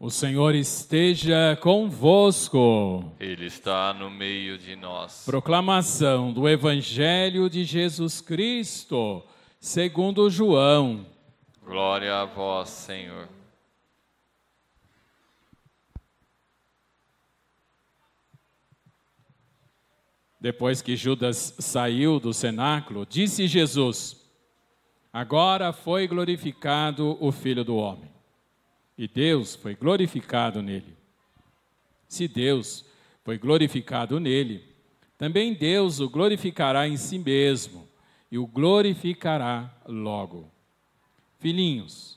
O Senhor esteja convosco. Ele está no meio de nós. Proclamação do Evangelho de Jesus Cristo, segundo João. Glória a vós, Senhor. Depois que Judas saiu do cenáculo, disse Jesus: agora foi glorificado o Filho do Homem, e Deus foi glorificado nele. Se Deus foi glorificado nele, também Deus o glorificará em si mesmo, e o glorificará logo. Filhinhos,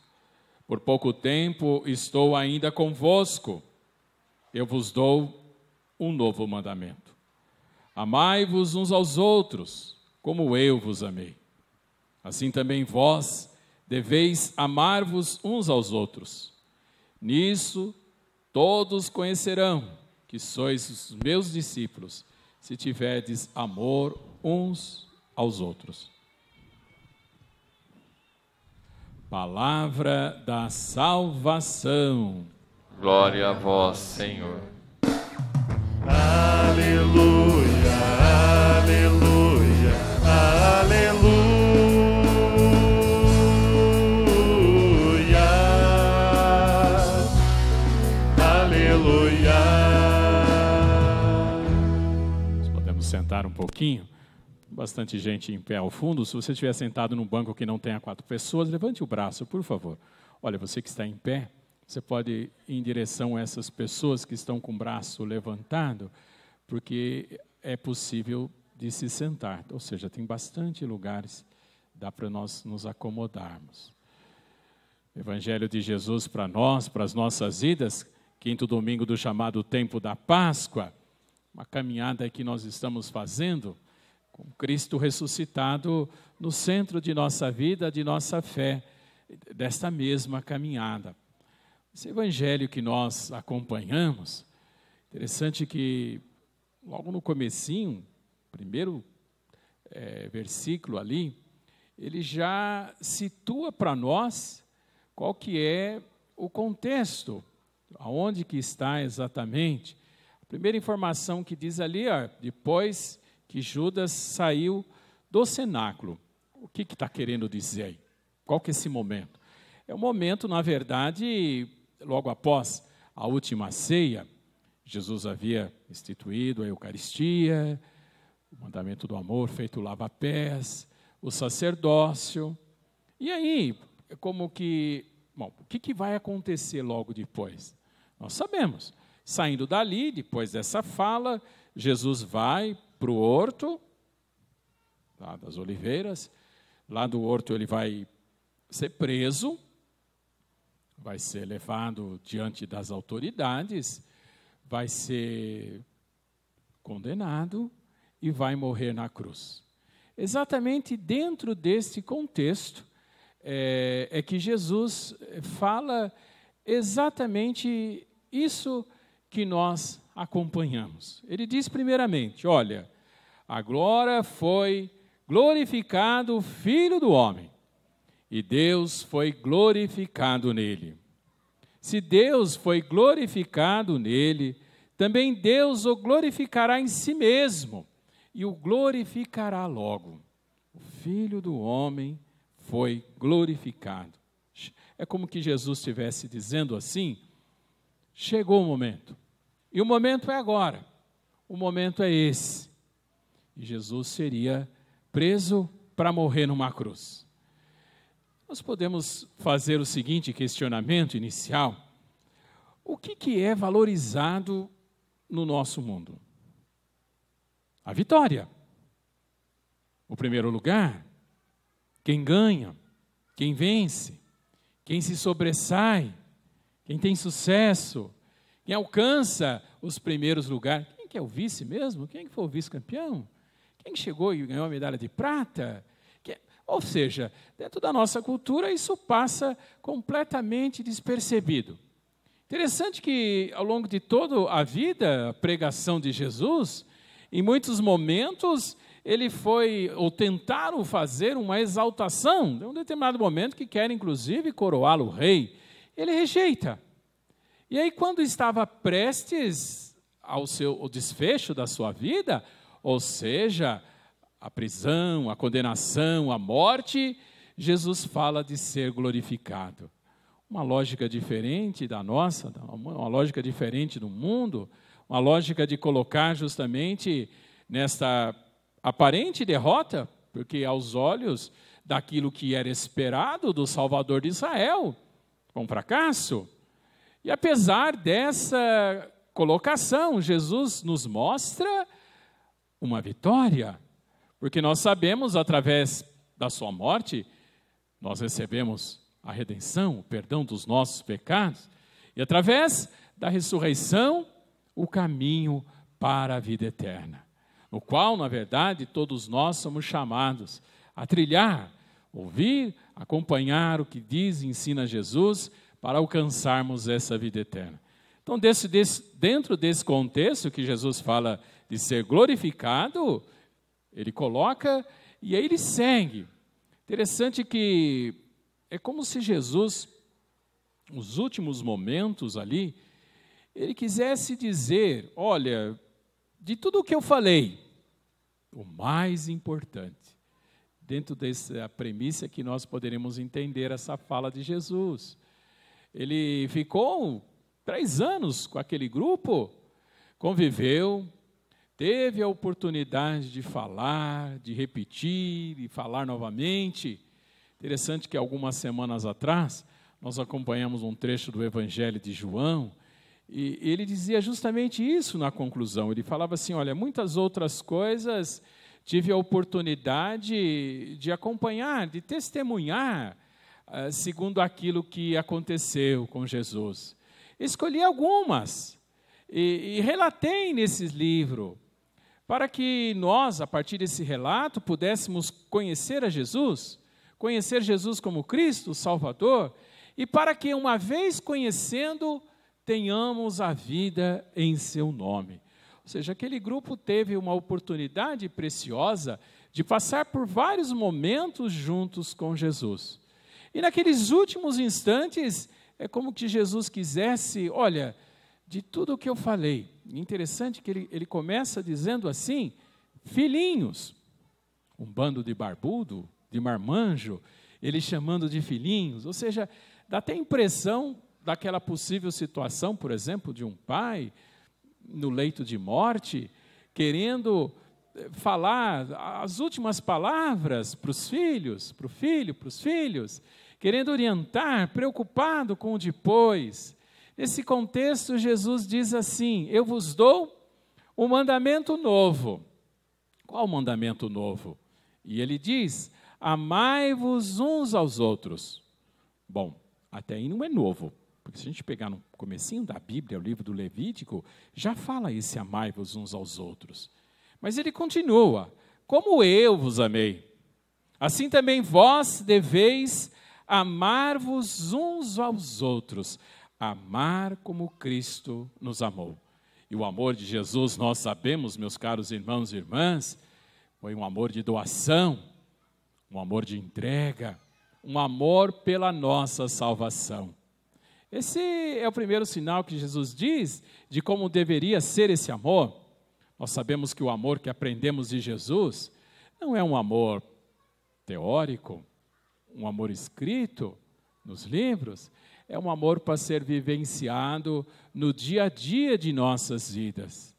por pouco tempo estou ainda convosco. Eu vos dou um novo mandamento. Amai-vos uns aos outros, como eu vos amei. Assim também vós deveis amar-vos uns aos outros. Nisso todos conhecerão que sois os meus discípulos, se tiverdes amor uns aos outros. Palavra da salvação. Glória a vós, Senhor. Aleluia, aleluia, aleluia, aleluia. Nós podemos sentar um pouquinho. Bastante gente em pé ao fundo. Se você estiver sentado num banco que não tenha 4 pessoas, levante o braço, por favor. Olha, você que está em pé, você pode ir em direção a essas pessoas que estão com o braço levantado, porque é possível de se sentar. Ou seja, tem bastante lugares, dá para nós nos acomodarmos. Evangelho de Jesus para nós, para as nossas vidas, quinto domingo do chamado Tempo da Páscoa, uma caminhada que nós estamos fazendo com Cristo ressuscitado no centro de nossa vida, de nossa fé, desta mesma caminhada. Esse evangelho que nós acompanhamos, interessante que logo no comecinho, primeiro versículo ali, ele já situa para nós qual que é o contexto, aonde que está exatamente. A primeira informação que diz ali, depois que Judas saiu do cenáculo. O que está querendo dizer aí? Qual que é esse momento? É um momento, na verdade, logo após a última ceia, Jesus havia instituído a Eucaristia, o mandamento do amor, feito lava-pés, o sacerdócio. E aí, é como que, o que vai acontecer logo depois? Nós sabemos. Saindo dali, depois dessa fala, Jesus vai para o horto, lá das oliveiras. Lá do horto ele vai ser preso, vai ser levado diante das autoridades, vai ser condenado e vai morrer na cruz. Exatamente dentro desse contexto é que Jesus fala exatamente isso que nós acompanhamos. Ele diz primeiramente, olha, agora foi glorificado o Filho do Homem, e Deus foi glorificado nele. Se Deus foi glorificado nele, também Deus o glorificará em si mesmo, e o glorificará logo. O Filho do Homem foi glorificado. É como que Jesus estivesse dizendo assim, chegou o momento. E o momento é agora, o momento é esse. E Jesus seria preso para morrer numa cruz. Nós podemos fazer o seguinte questionamento inicial: o que é valorizado no nosso mundo? A vitória. O primeiro lugar, quem ganha, quem vence, quem se sobressai, quem tem sucesso, quem alcança os primeiros lugares. Quem que é o vice mesmo? Quem que foi o vice-campeão? Quem chegou e ganhou a medalha de prata? Ou seja, dentro da nossa cultura isso passa completamente despercebido. Interessante que ao longo de toda a vida, a pregação de Jesus, em muitos momentos ele foi, ou tentaram fazer uma exaltação, em um determinado momento que quer inclusive coroá-lo rei. Ele rejeita. E aí, quando estava prestes ao desfecho da sua vida, ou seja, a prisão, a condenação, a morte, Jesus fala de ser glorificado. Uma lógica diferente da nossa, uma lógica diferente do mundo, uma lógica de colocar justamente nesta aparente derrota, porque aos olhos daquilo que era esperado do Salvador de Israel, um fracasso. E apesar dessa colocação, Jesus nos mostra uma vitória, porque nós sabemos, através da sua morte, nós recebemos a redenção, o perdão dos nossos pecados, e através da ressurreição, o caminho para a vida eterna, no qual, na verdade, todos nós somos chamados a trilhar, ouvir, acompanhar o que diz e ensina Jesus para alcançarmos essa vida eterna. Então, dentro desse contexto que Jesus fala de ser glorificado, ele coloca e aí ele segue. Interessante que é como se Jesus, nos últimos momentos ali, ele quisesse dizer, olha, de tudo o que eu falei, o mais importante, dentro dessa premissa que nós poderemos entender essa fala de Jesus. Ele ficou 3 anos com aquele grupo, conviveu, teve a oportunidade de falar, de repetir e falar novamente. Interessante que algumas semanas atrás, nós acompanhamos um trecho do Evangelho de João, e ele dizia justamente isso na conclusão. Ele falava assim, olha, muitas outras coisas tive a oportunidade de acompanhar, de testemunhar, segundo aquilo que aconteceu com Jesus. Escolhi algumas e relatei nesse livro, para que nós, a partir desse relato, pudéssemos conhecer a Jesus, conhecer Jesus como Cristo, o Salvador, e para que, uma vez conhecendo, tenhamos a vida em seu nome. Ou seja, aquele grupo teve uma oportunidade preciosa de passar por vários momentos juntos com Jesus. E naqueles últimos instantes, é como que Jesus quisesse, olha, de tudo o que eu falei. Interessante que ele começa dizendo assim, filhinhos, um bando de barbudo, de marmanjo, ele chamando de filhinhos, ou seja, dá até a impressão daquela possível situação, por exemplo, de um pai no leito de morte, querendo falar as últimas palavras para os filhos, para os filhos, querendo orientar, preocupado com o depois. Nesse contexto, Jesus diz assim, eu vos dou um mandamento novo. Qual mandamento novo? E ele diz, amai-vos uns aos outros. Bom, até aí não é novo, porque se a gente pegar no comecinho da Bíblia, o livro do Levítico, já fala esse amai-vos uns aos outros. Mas ele continua, como eu vos amei, assim também vós deveis amar-vos uns aos outros, amar como Cristo nos amou. E o amor de Jesus, nós sabemos, meus caros irmãos e irmãs, foi um amor de doação, um amor de entrega, um amor pela nossa salvação. Esse é o primeiro sinal que Jesus diz de como deveria ser esse amor. Nós sabemos que o amor que aprendemos de Jesus não é um amor teórico, um amor escrito nos livros, é um amor para ser vivenciado no dia a dia de nossas vidas.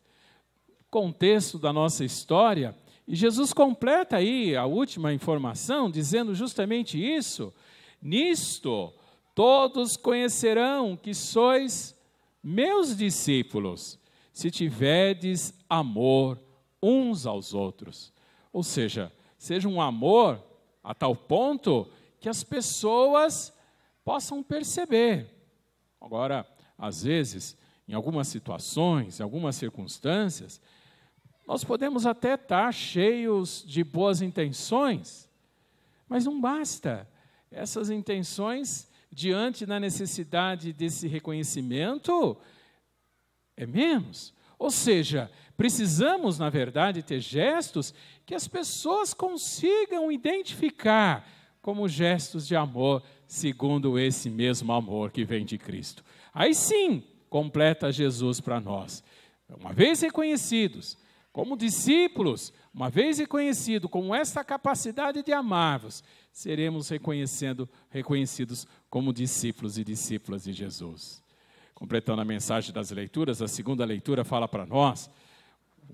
Contexto da nossa história, e Jesus completa aí a última informação, dizendo justamente isso, nisto todos conhecerão que sois meus discípulos, se tiverdes amor uns aos outros. Ou seja um amor a tal ponto que as pessoas possam perceber. Agora, às vezes, em algumas situações, em algumas circunstâncias, nós podemos até estar cheios de boas intenções, mas não basta. Essas intenções, diante da necessidade desse reconhecimento, é menos. Ou seja, precisamos, na verdade, ter gestos que as pessoas consigam identificar como gestos de amor, segundo esse mesmo amor que vem de Cristo. Aí sim, completa Jesus para nós. Uma vez reconhecidos como discípulos, uma vez reconhecido com esta capacidade de amar-vos, seremos reconhecidos como discípulos e discípulas de Jesus. Completando a mensagem das leituras, a segunda leitura fala para nós,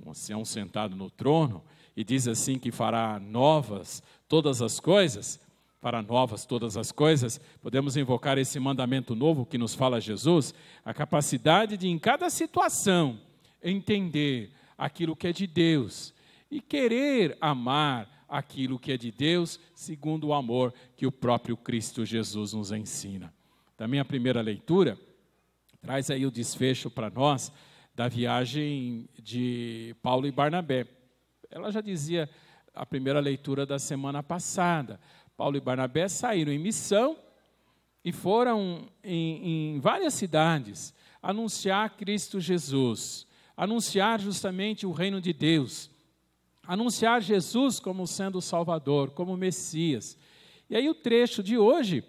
um ancião sentado no trono, e diz assim que fará novas todas as coisas. Para novas todas as coisas, podemos invocar esse mandamento novo que nos fala Jesus, a capacidade de, em cada situação, entender aquilo que é de Deus e querer amar aquilo que é de Deus, segundo o amor que o próprio Cristo Jesus nos ensina. Também a primeira leitura traz aí o desfecho para nós da viagem de Paulo e Barnabé. Ela já dizia a primeira leitura da semana passada. Paulo e Barnabé saíram em missão e foram em várias cidades anunciar Cristo Jesus, anunciar justamente o reino de Deus, anunciar Jesus como sendo o Salvador, como Messias. E aí o trecho de hoje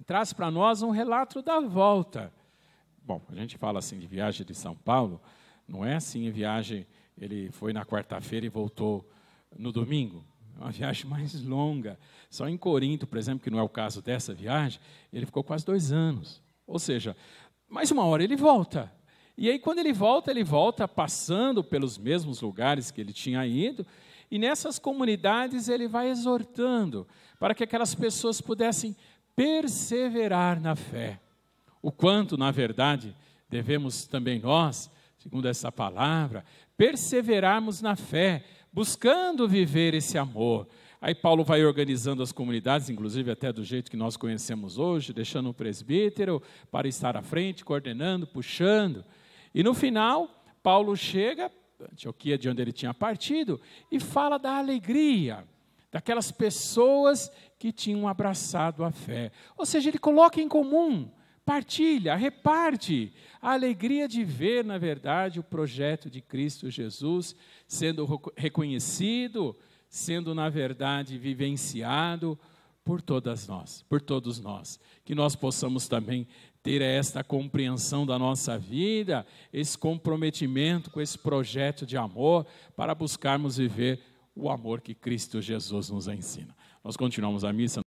traz para nós um relato da volta. Bom, a gente fala assim de viagem de São Paulo, não é assim a viagem, ele foi na quarta-feira e voltou no domingo. É uma viagem mais longa. Só em Corinto, por exemplo, que não é o caso dessa viagem, ele ficou quase 2 anos. Ou seja, mais uma hora ele volta. E aí, quando ele volta passando pelos mesmos lugares que ele tinha ido, e nessas comunidades ele vai exortando para que aquelas pessoas pudessem perseverar na fé. O quanto, na verdade, devemos também nós, segundo essa palavra, perseverarmos na fé, buscando viver esse amor. Aí Paulo vai organizando as comunidades, inclusive até do jeito que nós conhecemos hoje, deixando um presbítero para estar à frente, coordenando, puxando. E no final, Paulo chega, Antioquia, de onde ele tinha partido, e fala da alegria daquelas pessoas que tinham abraçado a fé. Ou seja, ele coloca em comum, partilha, reparte a alegria de ver, na verdade, o projeto de Cristo Jesus sendo reconhecido, sendo, na verdade, vivenciado por todos nós. Que nós possamos também ter esta compreensão da nossa vida, esse comprometimento com esse projeto de amor, para buscarmos viver o amor que Cristo Jesus nos ensina. Nós continuamos a missa.